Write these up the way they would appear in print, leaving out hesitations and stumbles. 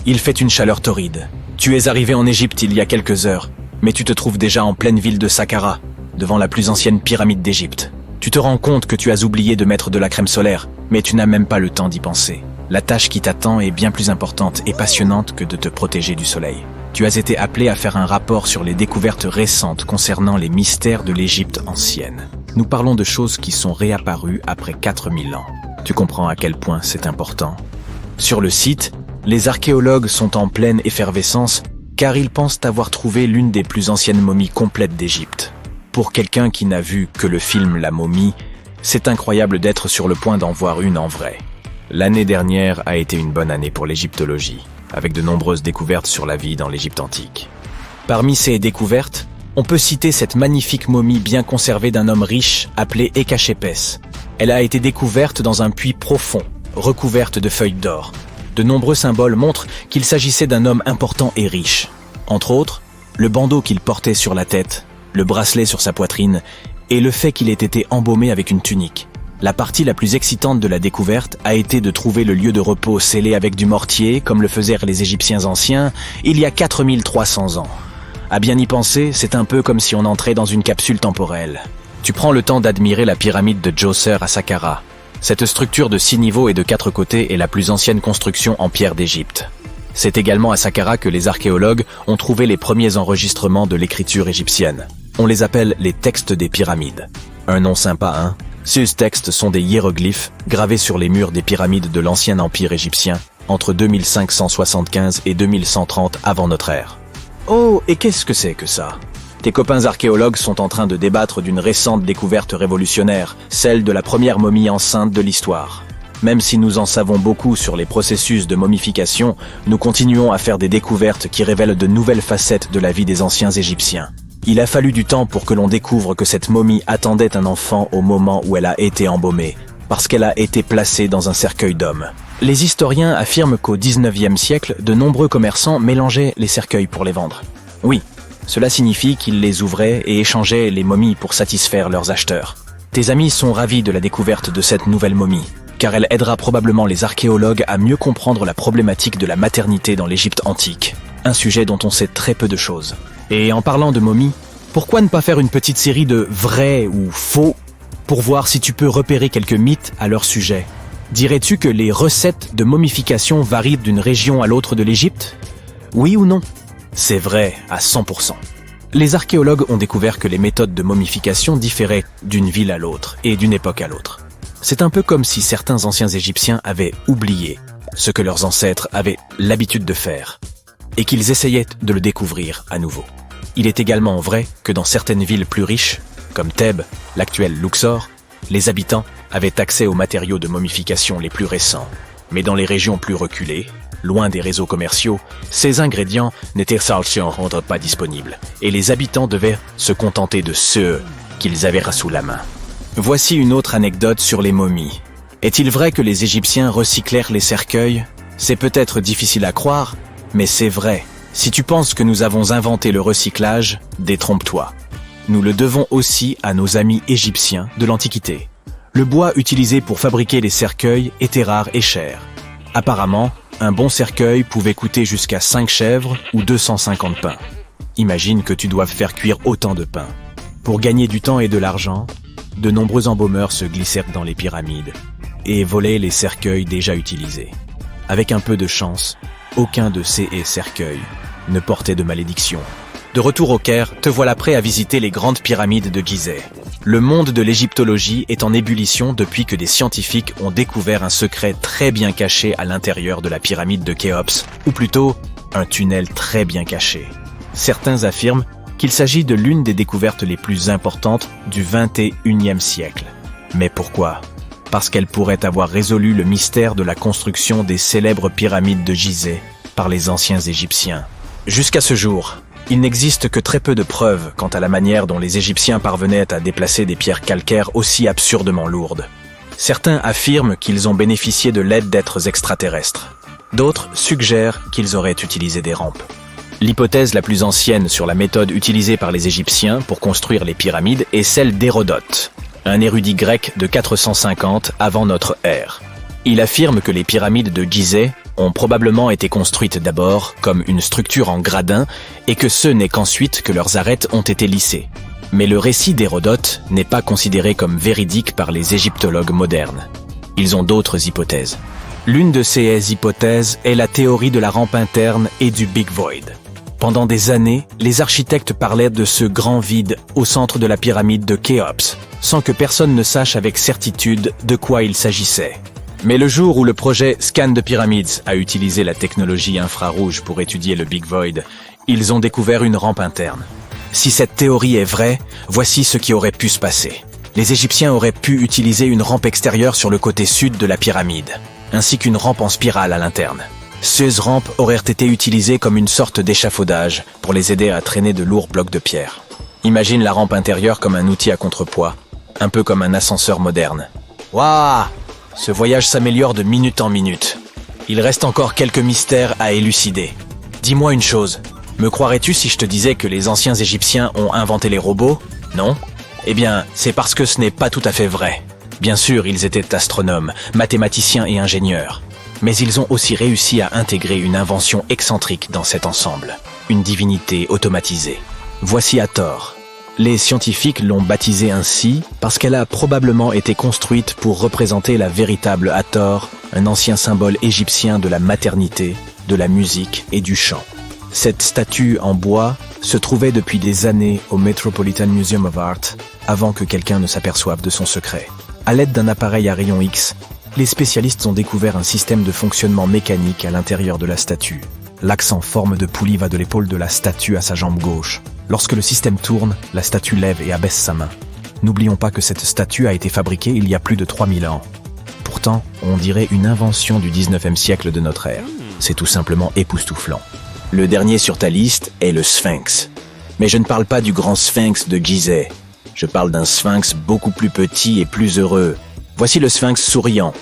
Il fait une chaleur torride. Tu es arrivé en Égypte il y a quelques heures, mais tu te trouves déjà en pleine ville de Saqqara, devant la plus ancienne pyramide d'Égypte. Tu te rends compte que tu as oublié de mettre de la crème solaire, mais tu n'as même pas le temps d'y penser. La tâche qui t'attend est bien plus importante et passionnante que de te protéger du soleil. Tu as été appelé à faire un rapport sur les découvertes récentes concernant les mystères de l'Égypte ancienne. Nous parlons de choses qui sont réapparues après 4000 ans. Tu comprends à quel point c'est important. Sur le site, les archéologues sont en pleine effervescence car ils pensent avoir trouvé l'une des plus anciennes momies complètes d'Égypte. Pour quelqu'un qui n'a vu que le film La Momie, c'est incroyable d'être sur le point d'en voir une en vrai. L'année dernière a été une bonne année pour l'égyptologie, avec de nombreuses découvertes sur la vie dans l'Égypte antique. Parmi ces découvertes, on peut citer cette magnifique momie bien conservée d'un homme riche appelé Ekachépès. Elle a été découverte dans un puits profond, recouverte de feuilles d'or. De nombreux symboles montrent qu'il s'agissait d'un homme important et riche. Entre autres, le bandeau qu'il portait sur la tête, le bracelet sur sa poitrine et le fait qu'il ait été embaumé avec une tunique. La partie la plus excitante de la découverte a été de trouver le lieu de repos scellé avec du mortier, comme le faisaient les Égyptiens anciens, il y a 4300 ans. À bien y penser, c'est un peu comme si on entrait dans une capsule temporelle. Tu prends le temps d'admirer la pyramide de Djoser à Saqqara. Cette structure de 6 niveaux et de 4 côtés est la plus ancienne construction en pierre d'Égypte. C'est également à Saqqara que les archéologues ont trouvé les premiers enregistrements de l'écriture égyptienne. On les appelle les textes des pyramides. Un nom sympa, hein? Ces textes sont des hiéroglyphes gravés sur les murs des pyramides de l'ancien empire égyptien entre 2575 et 2130 avant notre ère. Oh, et qu'est-ce que c'est que ça? Tes copains archéologues sont en train de débattre d'une récente découverte révolutionnaire, celle de la première momie enceinte de l'histoire. Même si nous en savons beaucoup sur les processus de momification, nous continuons à faire des découvertes qui révèlent de nouvelles facettes de la vie des anciens Égyptiens. Il a fallu du temps pour que l'on découvre que cette momie attendait un enfant au moment où elle a été embaumée, parce qu'elle a été placée dans un cercueil d'homme. Les historiens affirment qu'au XIXe siècle, de nombreux commerçants mélangeaient les cercueils pour les vendre. Oui, cela signifie qu'ils les ouvraient et échangeaient les momies pour satisfaire leurs acheteurs. Tes amis sont ravis de la découverte de cette nouvelle momie, car elle aidera probablement les archéologues à mieux comprendre la problématique de la maternité dans l'Égypte antique, un sujet dont on sait très peu de choses. Et en parlant de momies, pourquoi ne pas faire une petite série de vrais ou faux pour voir si tu peux repérer quelques mythes à leur sujet? Dirais-tu que les recettes de momification varient d'une région à l'autre de l'Égypte? Oui ou non? C'est vrai à 100%. Les archéologues ont découvert que les méthodes de momification différaient d'une ville à l'autre et d'une époque à l'autre. C'est un peu comme si certains anciens Égyptiens avaient oublié ce que leurs ancêtres avaient l'habitude de faire et qu'ils essayaient de le découvrir à nouveau. Il est également vrai que dans certaines villes plus riches, comme Thèbes, l'actuel Luxor, les habitants avaient accès aux matériaux de momification les plus récents. Mais dans les régions plus reculées, loin des réseaux commerciaux, ces ingrédients n'étaient pas disponibles, et les habitants devaient se contenter de ceux qu'ils avaient sous la main. Voici une autre anecdote sur les momies. Est-il vrai que les Égyptiens recyclèrent les cercueils? C'est peut-être difficile à croire, mais c'est vrai. Si tu penses que nous avons inventé le recyclage, détrompe-toi. Nous le devons aussi à nos amis égyptiens de l'Antiquité. Le bois utilisé pour fabriquer les cercueils était rare et cher. Apparemment, un bon cercueil pouvait coûter jusqu'à 5 chèvres ou 250 pains. Imagine que tu doives faire cuire autant de pain. Pour gagner du temps et de l'argent, de nombreux embaumeurs se glissèrent dans les pyramides et volaient les cercueils déjà utilisés. Avec un peu de chance, aucun de ces cercueils ne portait de malédiction. De retour au Caire, te voilà prêt à visiter les grandes pyramides de Gizeh. Le monde de l'égyptologie est en ébullition depuis que des scientifiques ont découvert un secret très bien caché à l'intérieur de la pyramide de Khéops, ou plutôt, un tunnel très bien caché. Certains affirment qu'il s'agit de l'une des découvertes les plus importantes du XXIe siècle. Mais pourquoi? Parce qu'elle pourrait avoir résolu le mystère de la construction des célèbres pyramides de Gizeh par les anciens Égyptiens. Jusqu'à ce jour, il n'existe que très peu de preuves quant à la manière dont les Égyptiens parvenaient à déplacer des pierres calcaires aussi absurdement lourdes. Certains affirment qu'ils ont bénéficié de l'aide d'êtres extraterrestres. D'autres suggèrent qu'ils auraient utilisé des rampes. L'hypothèse la plus ancienne sur la méthode utilisée par les Égyptiens pour construire les pyramides est celle d'Hérodote, un érudit grec de 450 avant notre ère. Il affirme que les pyramides de Gizeh ont probablement été construites d'abord comme une structure en gradin et que ce n'est qu'ensuite que leurs arêtes ont été lissées. Mais le récit d'Hérodote n'est pas considéré comme véridique par les égyptologues modernes. Ils ont d'autres hypothèses. L'une de ces hypothèses est la théorie de la rampe interne et du Big Void. Pendant des années, les architectes parlaient de ce grand vide au centre de la pyramide de Khéops, sans que personne ne sache avec certitude de quoi il s'agissait. Mais le jour où le projet Scan the Pyramids a utilisé la technologie infrarouge pour étudier le Big Void, ils ont découvert une rampe interne. Si cette théorie est vraie, voici ce qui aurait pu se passer. Les Égyptiens auraient pu utiliser une rampe extérieure sur le côté sud de la pyramide, ainsi qu'une rampe en spirale à l'interne. Ces rampes auraient été utilisées comme une sorte d'échafaudage pour les aider à traîner de lourds blocs de pierre. Imagine la rampe intérieure comme un outil à contrepoids, un peu comme un ascenseur moderne. Waouh! Ce voyage s'améliore de minute en minute. Il reste encore quelques mystères à élucider. Dis-moi une chose, me croirais-tu si je te disais que les anciens Égyptiens ont inventé les robots? Non? Eh bien, c'est parce que ce n'est pas tout à fait vrai. Bien sûr, ils étaient astronomes, mathématiciens et ingénieurs. Mais ils ont aussi réussi à intégrer une invention excentrique dans cet ensemble, une divinité automatisée. Voici Hathor. Les scientifiques l'ont baptisée ainsi parce qu'elle a probablement été construite pour représenter la véritable Hathor, un ancien symbole égyptien de la maternité, de la musique et du chant. Cette statue en bois se trouvait depuis des années au Metropolitan Museum of Art avant que quelqu'un ne s'aperçoive de son secret. À l'aide d'un appareil à rayons X, les spécialistes ont découvert un système de fonctionnement mécanique à l'intérieur de la statue. L'axe en forme de poulie va de l'épaule de la statue à sa jambe gauche. Lorsque le système tourne, la statue lève et abaisse sa main. N'oublions pas que cette statue a été fabriquée il y a plus de 3000 ans. Pourtant, on dirait une invention du 19e siècle de notre ère. C'est tout simplement époustouflant. Le dernier sur ta liste est le Sphinx. Mais je ne parle pas du grand Sphinx de Gizeh. Je parle d'un Sphinx beaucoup plus petit et plus heureux. Voici le Sphinx souriant,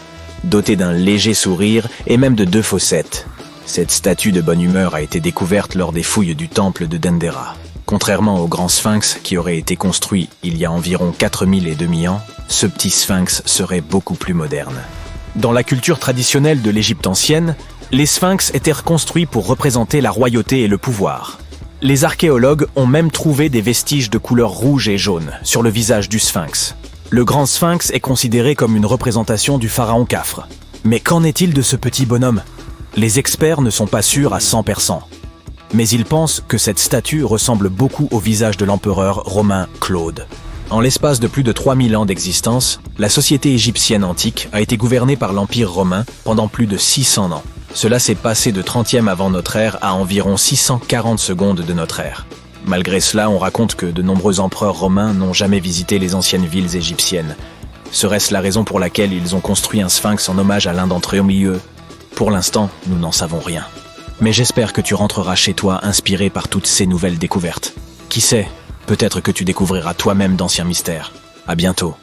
doté d'un léger sourire et même de 2 fossettes. Cette statue de bonne humeur a été découverte lors des fouilles du temple de Dendera. Contrairement au grand Sphinx qui aurait été construit il y a environ 4000 ans, ce petit Sphinx serait beaucoup plus moderne. Dans la culture traditionnelle de l'Égypte ancienne, les Sphinx étaient reconstruits pour représenter la royauté et le pouvoir. Les archéologues ont même trouvé des vestiges de couleur rouge et jaune sur le visage du Sphinx. Le grand Sphinx est considéré comme une représentation du pharaon Khafre. Mais qu'en est-il de ce petit bonhomme? Les experts ne sont pas sûrs à 100%. Mais ils pensent que cette statue ressemble beaucoup au visage de l'empereur romain Claude. En l'espace de plus de 3000 ans d'existence, la société égyptienne antique a été gouvernée par l'Empire romain pendant plus de 600 ans. Cela s'est passé de 30e avant notre ère à environ 640 secondes de notre ère. Malgré cela, on raconte que de nombreux empereurs romains n'ont jamais visité les anciennes villes égyptiennes. Serait-ce la raison pour laquelle ils ont construit un sphinx en hommage à l'un d'entre eux au milieu? Pour l'instant, nous n'en savons rien. Mais j'espère que tu rentreras chez toi inspiré par toutes ces nouvelles découvertes. Qui sait, peut-être que tu découvriras toi-même d'anciens mystères. À bientôt.